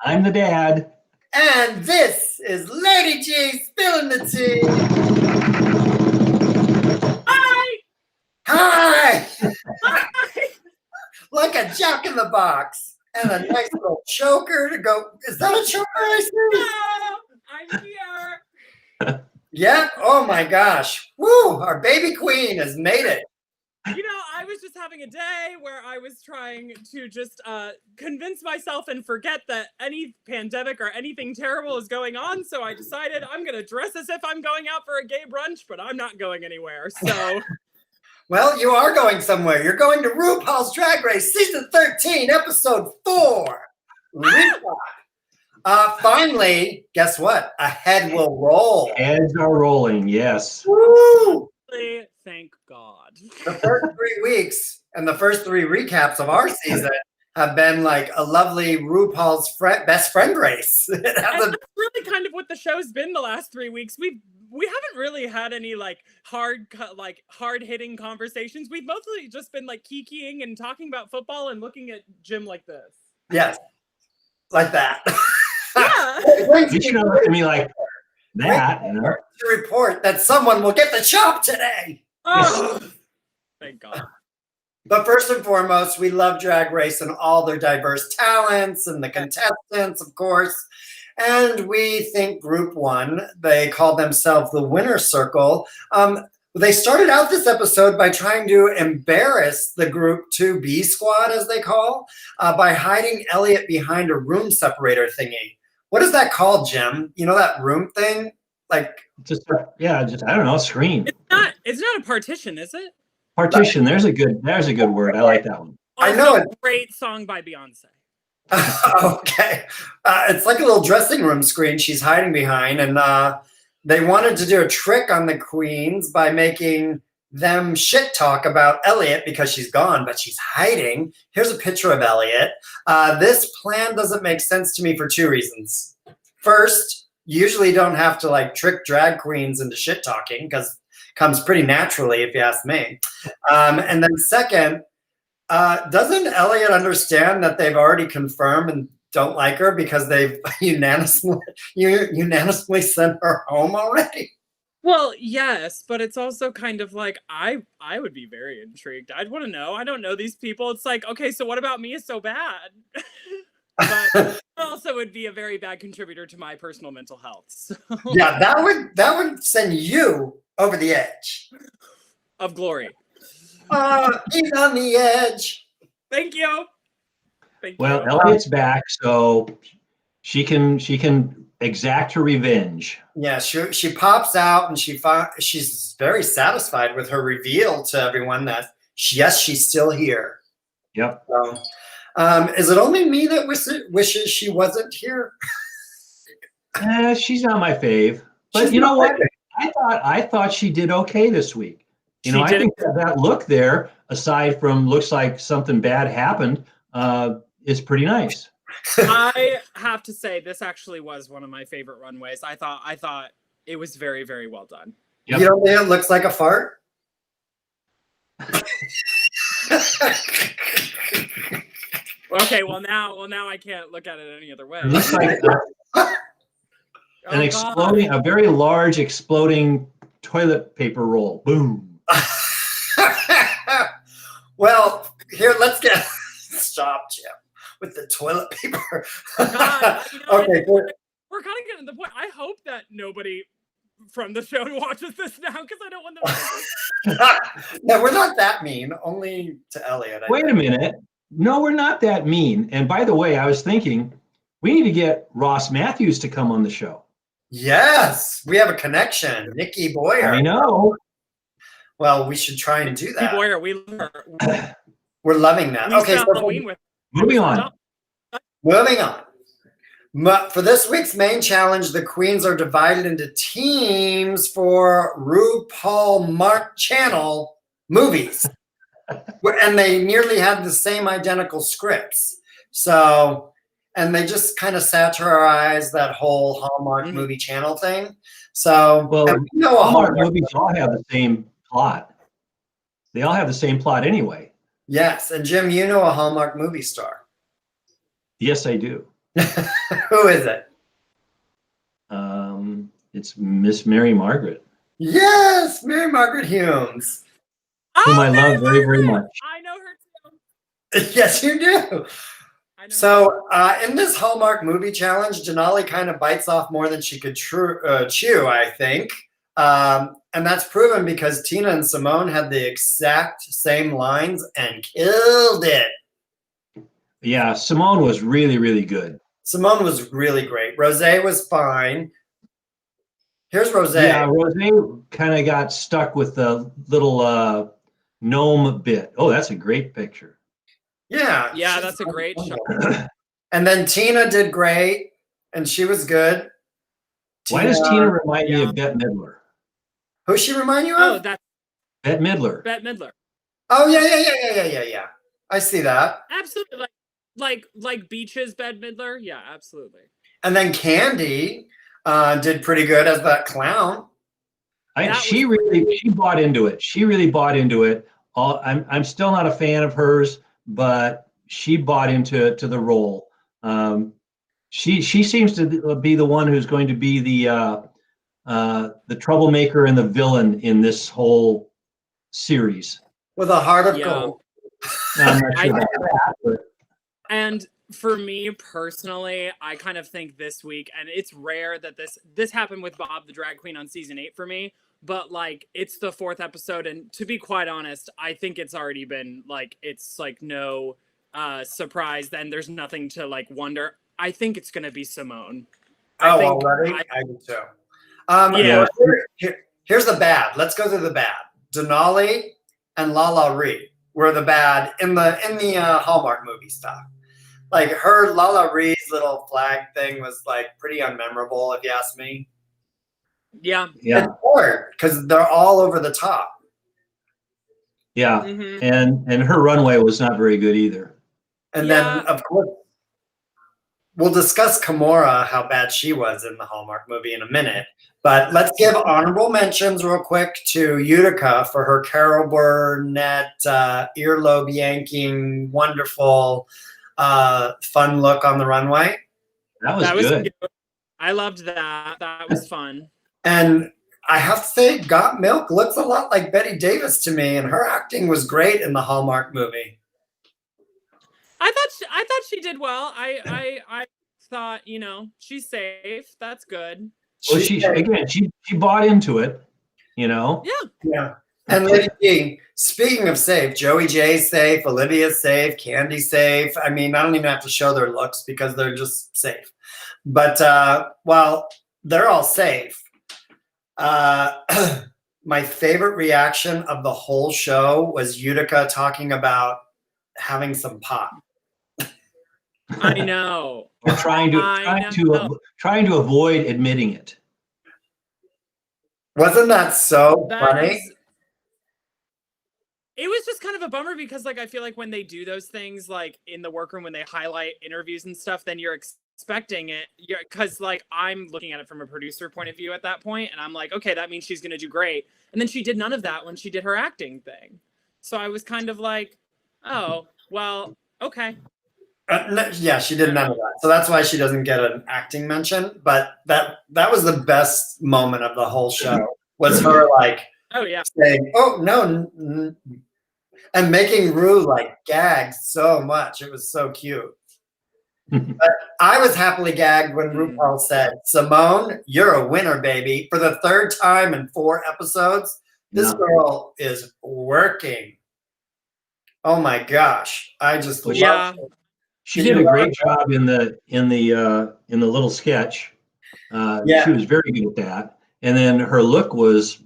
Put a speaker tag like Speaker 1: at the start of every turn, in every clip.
Speaker 1: I'm the dad.
Speaker 2: And this is Lady G spilling the tea.
Speaker 3: Hi!
Speaker 2: Hi!
Speaker 3: Hi!
Speaker 2: Like a jack in the box. And a nice little choker to go. Is that a choker I see?
Speaker 3: I'm here.
Speaker 2: Yeah. Oh my gosh. Woo! Our baby queen has made it.
Speaker 3: You know, I was just having a day where I was trying to just convince myself and forget that any pandemic or anything terrible is going on. So I decided I'm going to dress as if I'm going out for a gay brunch, but I'm not going anywhere. So,
Speaker 2: Well, you are going somewhere. You're going to RuPaul's Drag Race Season 13, Episode 4. Finally, guess what? A head will roll.
Speaker 1: Heads are rolling, yes.
Speaker 2: Woo!
Speaker 3: thank God.
Speaker 2: The first 3 weeks and the first 3 recaps of our season have been like a lovely RuPaul's best friend race.
Speaker 3: And that's really kind of what the show's been the last 3 weeks. We haven't really had any hard hitting conversations. We've mostly just been like kikiing and talking about football and looking at Jim like this.
Speaker 2: Yes, like that.
Speaker 3: Yeah.
Speaker 1: You should have looked at me like that. You know?
Speaker 2: To report that someone will get the chop today.
Speaker 3: Oh, thank God.
Speaker 2: But first and foremost, we love Drag Race and all their diverse talents and the contestants, of course. And we think Group 1, they called themselves the Winner Circle. They started out this episode by trying to embarrass the Group 2B squad, as they call, by hiding Elliot behind a room separator thingy. What is that called, Jim? You know that room thing? Like
Speaker 1: just I don't know, screen.
Speaker 3: It's not a partition, is it?
Speaker 1: Partition. There's a good word. I like that one.
Speaker 2: I know it.
Speaker 3: Great song by Beyonce.
Speaker 2: Okay. It's like a little dressing room screen she's hiding behind. And they wanted to do a trick on the queens by making them shit talk about Elliot because she's gone, but she's hiding. Here's a picture of Elliot. This plan doesn't make sense to me for 2 reasons. First, you usually don't have to like trick drag queens into shit talking because it comes pretty naturally, if you ask me. And then second, doesn't Elliot understand that they've already confirmed and don't like her because they've unanimously sent her home already?
Speaker 3: Well, yes, but it's also kind of like I would be very intrigued. I'd want to know. I don't know these people. It's like, okay, so what about me is so bad? But it also would be a very bad contributor to my personal mental health. So.
Speaker 2: Yeah, that would send you over the edge
Speaker 3: of glory.
Speaker 2: He's on the edge.
Speaker 3: Thank you.
Speaker 1: Well, Elliot's back, so she can exact her revenge.
Speaker 2: Yeah, she pops out and she's very satisfied with her reveal to everyone that she's still here.
Speaker 1: Yep.
Speaker 2: So, is it only me that wishes she wasn't here?
Speaker 1: She's not my fave, but you know what? I thought she did okay this week. I think that look there, aside from looks like something bad happened, is pretty nice.
Speaker 3: I have to say, this actually was one of my favorite runways. I thought it was very, very well done.
Speaker 2: Yep. You don't think it looks like a fart?
Speaker 3: Okay, well now I can't look at it any other way.
Speaker 1: It looks like a very large exploding toilet paper roll. Boom.
Speaker 2: Well, here, stop, Jim, with the toilet paper.
Speaker 3: God,
Speaker 2: okay.
Speaker 3: We're kind of getting to the point. I hope that nobody from the show watches this now because I don't want them to.
Speaker 2: No, we're not that mean. Only to Elliot.
Speaker 1: Wait a minute. No, we're not that mean. And by the way, I was thinking we need to get Ross Matthews to come on the show.
Speaker 2: Yes, we have a connection. Nikki Boyer.
Speaker 1: I know.
Speaker 2: Well, we should try and do that.
Speaker 3: Nikki Boyer,
Speaker 2: we're loving that. Okay, so
Speaker 1: moving on.
Speaker 2: Moving on. For this week's main challenge, the queens are divided into teams for RuPaul Mark Channel movies. And they nearly had the same identical scripts. So, and they just kind of satirize that whole Hallmark Movie Channel thing. So,
Speaker 1: well, Hallmark movies all have the same plot. They all have the same plot anyway.
Speaker 2: Yes. And Jim, you know a Hallmark movie star.
Speaker 1: Yes, I do.
Speaker 2: Who is it?
Speaker 1: It's Miss Mary Margaret,
Speaker 2: Yes, Mary Margaret Humes.
Speaker 1: whom I
Speaker 3: Mary
Speaker 1: love very, very
Speaker 3: Margaret!
Speaker 1: much.
Speaker 3: I know her too.
Speaker 2: Yes, you do.
Speaker 3: I know.
Speaker 2: So in this Hallmark movie challenge, Denali kind of bites off more than she could chew, I think. And that's proven because Tina and Simone had the exact same lines and killed it.
Speaker 1: Yeah, Simone was really, really good.
Speaker 2: Simone was really great. Rosé was fine. Here's Rosé.
Speaker 1: Yeah, Rosé kind of got stuck with the little gnome bit. Oh, that's a great picture.
Speaker 2: Yeah.
Speaker 3: Yeah, that's a great shot.
Speaker 2: And then Tina did great, and she was good.
Speaker 1: Why does Tina remind me of Bette Midler?
Speaker 2: Who she remind you of?
Speaker 3: Oh, that's
Speaker 1: Bette Midler.
Speaker 3: Bette Midler.
Speaker 2: Oh yeah. I see that.
Speaker 3: Absolutely, like Beaches, Bette Midler. Yeah, absolutely.
Speaker 2: And then Candy did pretty good as that clown.
Speaker 1: She bought into it. She really bought into it. I'm still not a fan of hers, but she bought into the role. She seems to be the one who's going to be the troublemaker and the villain in this whole series.
Speaker 2: With a heart of gold.
Speaker 1: I'm not sure about that, but.
Speaker 3: And for me personally, I kind of think this week, and it's rare that this happened with Bob the Drag Queen on season 8 for me, but like it's the 4th episode, and to be quite honest, I think it's already been like it's like no surprise. Then there's nothing to like wonder. I think it's gonna be Simone.
Speaker 2: Already? I do too.
Speaker 3: Yeah.
Speaker 2: Here's the bad. Let's go through the bad. Denali and Lala Ree were the bad in the Hallmark movie stuff. Like her Lala Ree's little flag thing was like pretty unmemorable, if you ask me.
Speaker 3: Yeah.
Speaker 2: It's hard because they're all over the top.
Speaker 1: Yeah,
Speaker 3: Mm-hmm.
Speaker 1: and her runway was not very good either.
Speaker 2: And then, of course, we'll discuss Kimora, how bad she was in the Hallmark movie in a minute. But let's give honorable mentions real quick to Utica for her Carol Burnett earlobe yanking, wonderful, fun look on the runway.
Speaker 1: That was good.
Speaker 3: Cute. I loved that. That was fun.
Speaker 2: And I have to say, Got Milk looks a lot like Betty Davis to me, and her acting was great in the Hallmark movie.
Speaker 3: I thought she did well. I thought, she's safe. That's good.
Speaker 1: Well, she bought into it,
Speaker 2: Yeah. And Lady G, speaking of safe, Joey J's safe, Olivia's safe, Candy's safe. I mean, I don't even have to show their looks because they're just safe. But while they're all safe, my favorite reaction of the whole show was Utica talking about having some pot.
Speaker 3: I know.
Speaker 1: Or trying to avoid admitting it.
Speaker 2: Wasn't that so funny?
Speaker 3: It was just kind of a bummer because, like, I feel like when they do those things, like in the workroom, when they highlight interviews and stuff, then you're expecting it. Because, like, I'm looking at it from a producer point of view at that point, and I'm like, okay, that means she's going to do great. And then she did none of that when she did her acting thing. So I was kind of like, oh, well, okay.
Speaker 2: Yeah, she did none of that. So that's why she doesn't get an acting mention. But that was the best moment of the whole show, was her, like,
Speaker 3: oh yeah,
Speaker 2: saying, "Oh no," and making Rue like gag so much. It was so cute. But I was happily gagged when RuPaul said, "Simone, you're a winner, baby." For the 3rd time in 4 episodes, this girl is working. Oh my gosh, I just love it.
Speaker 1: She did a great job in the little sketch. She was very good at that, and then her look was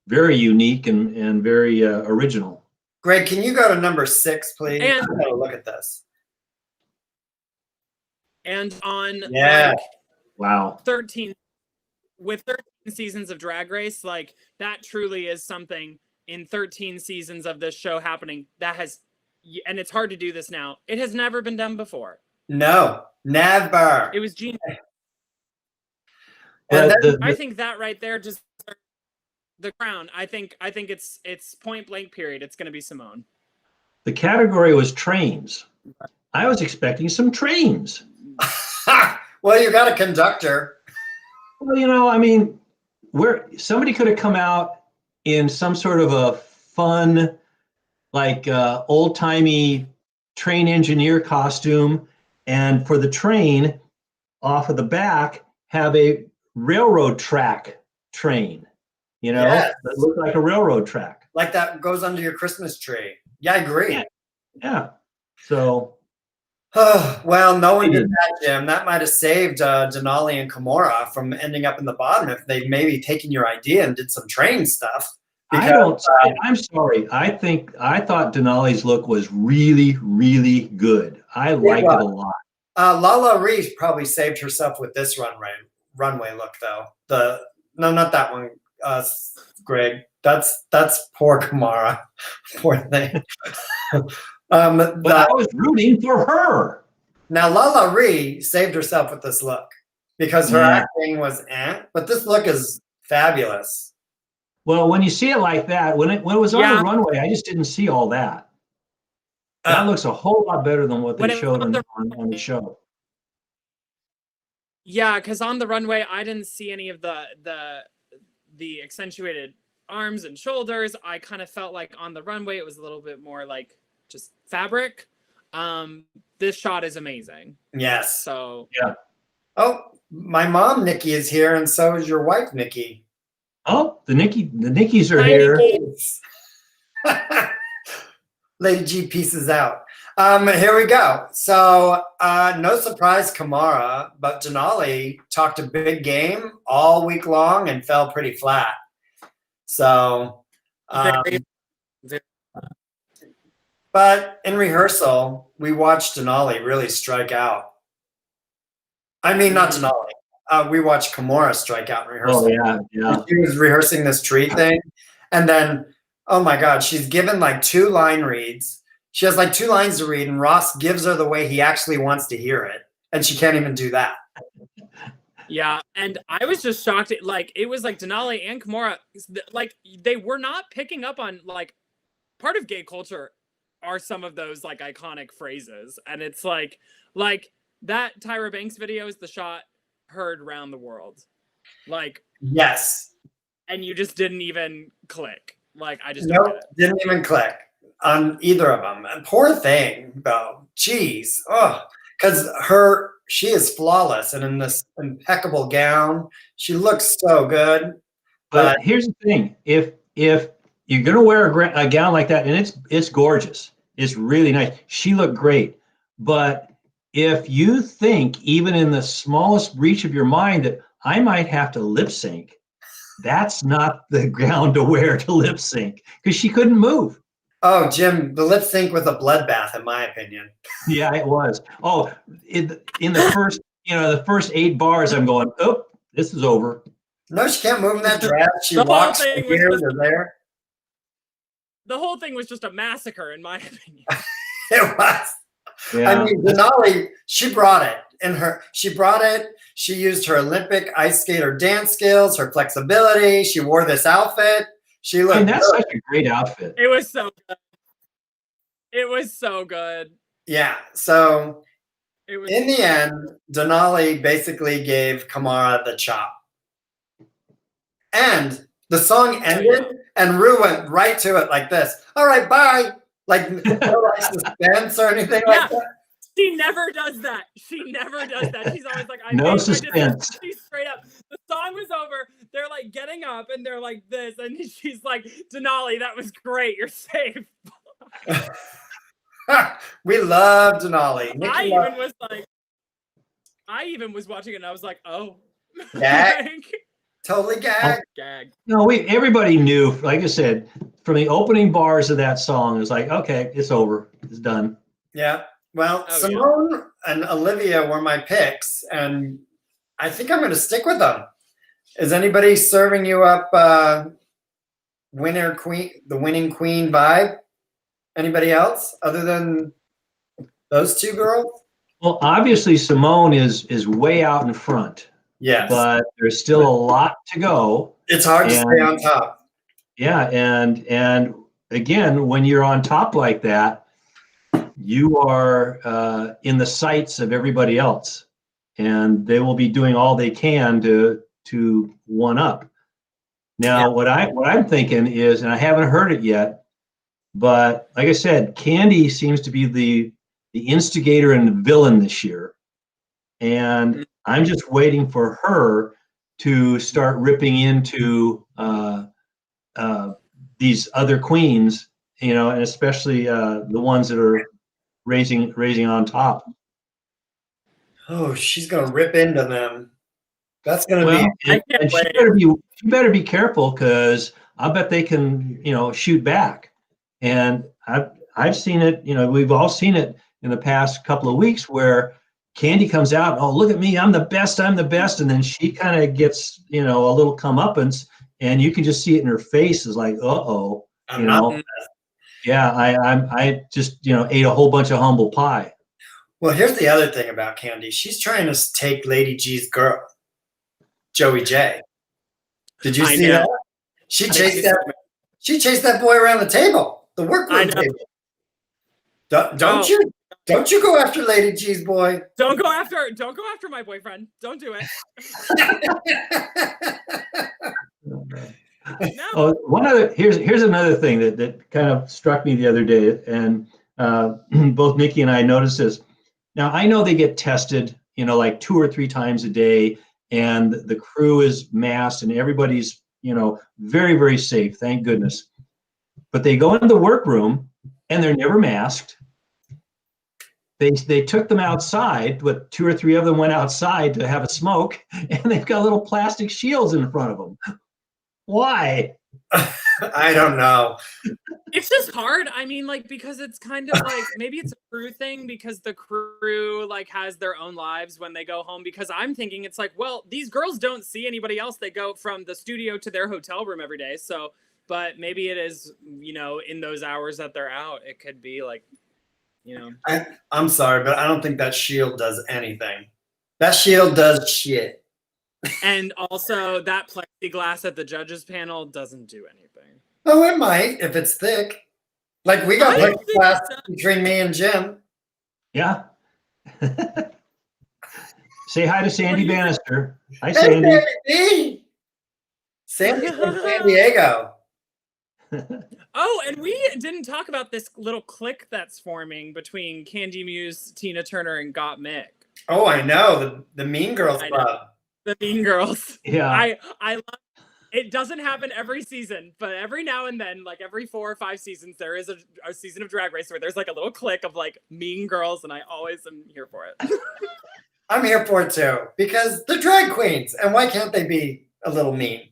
Speaker 1: very unique and very original.
Speaker 2: Greg, can you go to number 6, please?
Speaker 3: And
Speaker 2: I gotta look at this.
Speaker 3: And on
Speaker 1: wow,
Speaker 3: 13 seasons of Drag Race, like that truly is something in 13 seasons of this show happening that has. And it's hard to do this now. It has never been done before.
Speaker 2: No, never.
Speaker 3: It was genius.
Speaker 2: And
Speaker 3: I think that right there just the crown. I think it's point blank period. It's going to be Simone.
Speaker 1: The category was trains. I was expecting some trains.
Speaker 2: Well, you got a conductor.
Speaker 1: Well, I mean, somebody could have come out in some sort of a fun, like old-timey train engineer costume, and for the train off of the back have a railroad track train,
Speaker 2: Yes.
Speaker 1: that looks like a railroad track.
Speaker 2: Like that goes under your Christmas tree. Yeah, I agree.
Speaker 1: Yeah. So.
Speaker 2: Well, no one did that, Jim. That might have saved Denali and Kimora from ending up in the bottom if they'd maybe taken your idea and did some train stuff. Because,
Speaker 1: I'm sorry. I thought Denali's look was really, really good. I liked it a lot.
Speaker 2: Lala Ree probably saved herself with this runway look, though. No, not that one, Greg. That's poor Kimora. Poor thing.
Speaker 1: But I was rooting for her.
Speaker 2: Now, Lala Ree saved herself with this look because her acting was but this look is fabulous.
Speaker 1: Well, when you see it like that, when it was on the runway, I just didn't see all that. That looks a whole lot better than what they showed on the show.
Speaker 3: Yeah, because on the runway, I didn't see any of the accentuated arms and shoulders. I kind of felt like on the runway, it was a little bit more like just fabric. This shot is amazing.
Speaker 2: Yes.
Speaker 3: So
Speaker 1: yeah.
Speaker 2: Oh, my mom Nikki is here, and so is your wife Nikki.
Speaker 1: Oh, the Nickies are here.
Speaker 2: Lady G pieces out. Here we go. So no surprise, Kimora, but Denali talked a big game all week long and fell pretty flat. So but in rehearsal, we watched Denali really strike out. I mean, not Denali. We watched Kimora strike out in rehearsal.
Speaker 1: Oh, yeah.
Speaker 2: She was rehearsing this tree thing. And then, oh my God, she's given like 2 line reads. She has like 2 lines to read, and Ross gives her the way he actually wants to hear it. And she can't even do that.
Speaker 3: Yeah, and I was just shocked. It was like Denali and Kimora, like they were not picking up on like part of gay culture are some of those like iconic phrases, and it's like that Tyra Banks video is the shot heard around the world, like
Speaker 2: yes,
Speaker 3: and you just didn't even click. Like I just
Speaker 2: didn't even click on either of them. And poor thing though, jeez, because she is flawless and in this impeccable gown, she looks so good.
Speaker 1: But here's the thing: if you're gonna wear a gown like that, and it's gorgeous, it's really nice. She looked great, but if you think even in the smallest reach of your mind that I might have to lip sync, that's not the gown to wear to lip sync because she couldn't move.
Speaker 2: Oh, Jim, the lip sync was a bloodbath, in my opinion.
Speaker 1: Yeah, it was. Oh, in the first, the first 8 bars, I'm going, oh, this is over.
Speaker 2: No, she can't move in that dress. She walks from here to there.
Speaker 3: The whole thing was just a massacre, in my opinion.
Speaker 2: It was. Yeah. I mean, Denali, she brought it. She used her Olympic ice skater dance skills, her flexibility. She wore this outfit. She looked
Speaker 1: and that's such a great outfit.
Speaker 3: It was so good. It was so good.
Speaker 2: Yeah. So in the end, Denali basically gave Kimora the chop. And the song ended, and Ru went right to it like this. All right, bye. Like no suspense or anything like that.
Speaker 3: She never does that. She never does that. She's always like,
Speaker 1: no suspense.
Speaker 3: She's straight up. The song was over. They're like getting up and they're like this. And she's like, Denali, that was great. You're safe.
Speaker 2: We love Denali.
Speaker 3: I even was watching it and I was like, oh.
Speaker 2: Gag. Totally gag.
Speaker 1: No, everybody knew, like I said, from the opening bars of that song, it was like, okay, it's over. It's done.
Speaker 2: Yeah. Well, Simone and Olivia were my picks, and I think I'm going to stick with them. Is anybody serving you up the winning queen vibe? Anybody else other than those 2 girls?
Speaker 1: Well, obviously Simone is way out in front.
Speaker 2: Yes.
Speaker 1: But there's still a lot to go.
Speaker 2: It's hard to stay on top.
Speaker 1: Yeah, and again, when you're on top like that, you are in the sights of everybody else. and they will be doing all they can to one up. Now, what I'm thinking is, and I haven't heard it yet, but like I said, Candy seems to be the instigator and the villain this year, and I'm just waiting for her to start ripping into these other queens, and especially the ones that are raising on top.
Speaker 2: Oh, she's gonna rip into them. That's gonna be.
Speaker 1: And she better be careful, because I bet they can, shoot back. And I've seen it. We've all seen it in the past couple of weeks where Candy comes out. Oh, look at me! I'm the best. I'm the best. And then she kind of gets, a little comeuppance, and you can just see it in her face. Is like, uh-oh, yeah, I just ate a whole bunch of humble pie.
Speaker 2: Well, here's the other thing about Candy. She's trying to take Lady G's girl, Joey J. Did you see that? She chased that boy around the table, the workroom table. Don't you go after Lady G's boy.
Speaker 3: Don't go after my boyfriend. Don't do it. No.
Speaker 1: Oh, here's another thing that kind of struck me the other day, and both Nikki and I noticed this. Now, I know they get tested, like 2 or 3 times a day, and the crew is masked, and everybody's, very, very safe, thank goodness. But they go into the workroom, and they're never masked. They took them outside, but 2 or 3 of them went outside to have a smoke, and they've got little plastic shields in front of them. Why?
Speaker 2: I don't know.
Speaker 3: It's just hard. I mean, because it's kind of like, maybe it's a crew thing, because the crew has their own lives when they go home. Because I'm thinking it's like, well, these girls don't see anybody else. They go from the studio to their hotel room every day. So, but maybe it is, in those hours that they're out, it could be
Speaker 2: I'm sorry, but I don't think that shield does anything. That shield does shit.
Speaker 3: And also, that plexiglass at the judges panel doesn't do anything.
Speaker 2: Oh, it might if it's thick. Like we got plexiglass between me and Jim.
Speaker 1: Yeah. Say hi to Sandy Bannister. Hi,
Speaker 2: Sandy.
Speaker 1: Sandy.
Speaker 2: Sandy's from San Diego.
Speaker 3: Oh, and we didn't talk about this little clique that's forming between Candy Muse, Tina Turner, and Gottmik.
Speaker 2: Oh, I know. The Mean Girls Club.
Speaker 3: The Mean Girls.
Speaker 1: Yeah.
Speaker 3: I love it. Doesn't happen every season, but every now and then, every 4 or 5 seasons, there is a season of Drag Race where there's a little clique of mean girls, and I always am here for it.
Speaker 2: I'm here for it too, because they're drag queens, and why can't they be a little mean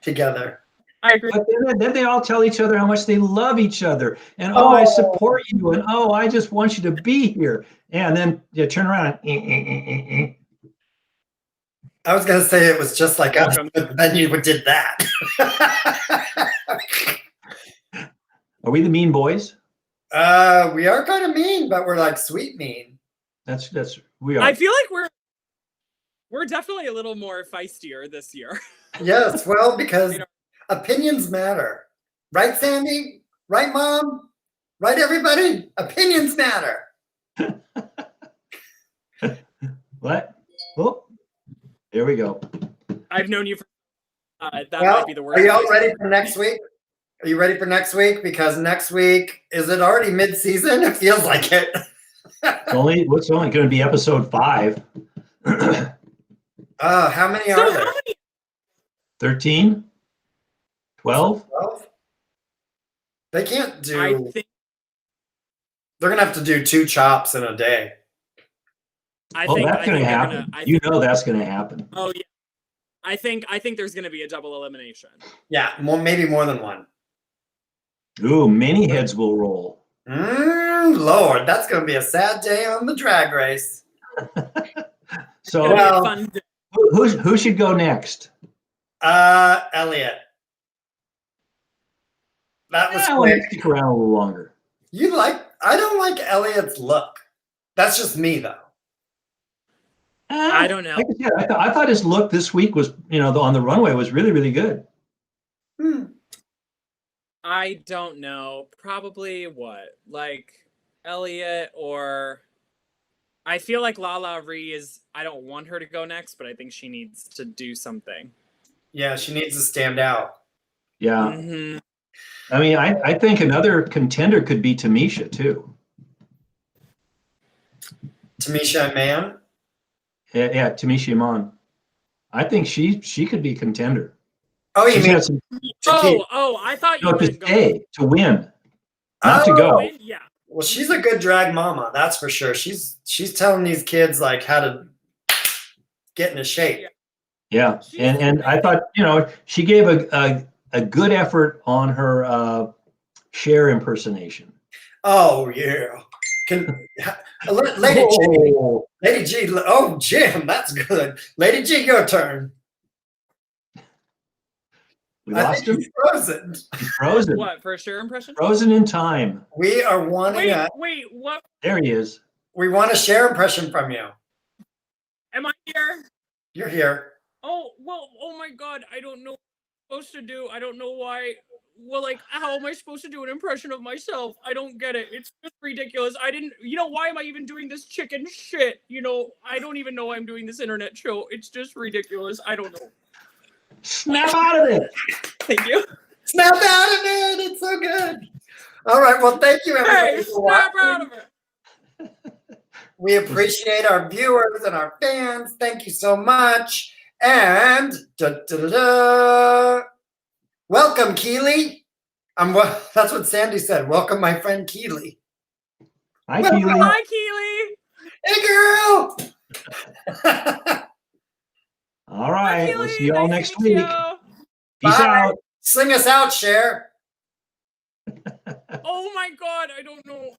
Speaker 2: together?
Speaker 3: I agree.
Speaker 1: But then they all tell each other how much they love each other, and I support you, and I just want you to be here. And then you turn around and
Speaker 2: I was gonna say it was just like us, but then you did that.
Speaker 1: Are we the mean boys?
Speaker 2: We are kind of mean, but we're sweet mean.
Speaker 1: That's we are.
Speaker 3: I feel like we're definitely a little more feistier this year.
Speaker 2: Yes, well, because opinions matter. Right, Sandy? Right, Mom? Right, everybody? Opinions matter.
Speaker 1: What? Oh, there we go.
Speaker 3: I've known you for might be the worst.
Speaker 2: Are y'all ready for next week? Are you ready for next week? Because next week, is it already mid-season? It feels like it.
Speaker 1: It's only going to be episode 5.
Speaker 2: How many are there?
Speaker 1: 13? 12?
Speaker 2: 12? They can't do. They're gonna have to do 2 chops in a day.
Speaker 1: That's going to happen. That's going to happen.
Speaker 3: Oh yeah, I think there's going to be a double elimination.
Speaker 2: Yeah, maybe more than one.
Speaker 1: Ooh, many heads will roll.
Speaker 2: Lord, that's going to be a sad day on the Drag Race.
Speaker 1: So, who should go next?
Speaker 2: Elliot. That was
Speaker 1: I want to stick around a little longer.
Speaker 2: I don't like Elliot's look. That's just me, though.
Speaker 3: I don't know.
Speaker 1: Like I said, I thought his look this week was, on the runway was really, really good.
Speaker 3: I don't know. Probably what? Elliot, or I feel like Lala Ree is. I don't want her to go next, but I think she needs to do something.
Speaker 2: Yeah, she needs to stand out.
Speaker 1: Yeah.
Speaker 3: Mm-hmm.
Speaker 1: I mean, I think another contender could be Tamisha too.
Speaker 2: Tamisha Iman.
Speaker 1: Yeah, Tamisha Iman. I think she could be contender.
Speaker 2: Oh, you
Speaker 1: She's
Speaker 2: mean
Speaker 1: got some,
Speaker 3: I thought you
Speaker 1: no, to
Speaker 3: meant go.
Speaker 1: stay, to win, not to go.
Speaker 3: Win? Yeah.
Speaker 2: Well, she's a good drag mama, that's for sure. She's telling these kids like how to get into shape.
Speaker 1: Yeah,
Speaker 3: She's
Speaker 1: and I thought, she gave a good effort on her Cher impersonation.
Speaker 2: Oh yeah. Lady G. Lady G. Oh, Jim, that's good. Lady G, your turn.
Speaker 1: We
Speaker 2: I
Speaker 1: lost
Speaker 2: think
Speaker 1: him.
Speaker 2: he's frozen.
Speaker 1: He's frozen.
Speaker 3: What, for a Cher impression?
Speaker 1: Frozen in time.
Speaker 2: We are wanting
Speaker 3: Wait, what?
Speaker 1: There he is.
Speaker 2: we want a Cher impression from you.
Speaker 3: Am I here?
Speaker 2: You're here.
Speaker 3: Oh, well, oh my God, I don't know what I'm supposed to do. I don't know why. Well, like, how am I supposed to do an impression of myself? I don't get it. It's just ridiculous. Why am I even doing this chicken shit? I don't even know I'm doing this internet show. It's just ridiculous. I don't know.
Speaker 1: Snap out of it.
Speaker 3: Thank you.
Speaker 2: Snap out of it. It's so good. All right. Well, thank you, everybody.
Speaker 3: Hey,
Speaker 2: for
Speaker 3: snap
Speaker 2: watching.
Speaker 3: out of it.
Speaker 2: We appreciate our viewers and our fans. Thank you so much. And welcome, Keely. That's what Sandy said. Welcome, my friend Keely.
Speaker 1: Hi,
Speaker 2: Welcome.
Speaker 1: Keely.
Speaker 3: Hi, Keely.
Speaker 2: Hey, girl.
Speaker 1: All right. We'll see you all
Speaker 3: Nice
Speaker 1: next
Speaker 3: to meet
Speaker 1: week.
Speaker 3: you.
Speaker 1: Peace
Speaker 2: Bye.
Speaker 1: out.
Speaker 2: Sing us out, Cher.
Speaker 3: Oh my God, I don't know.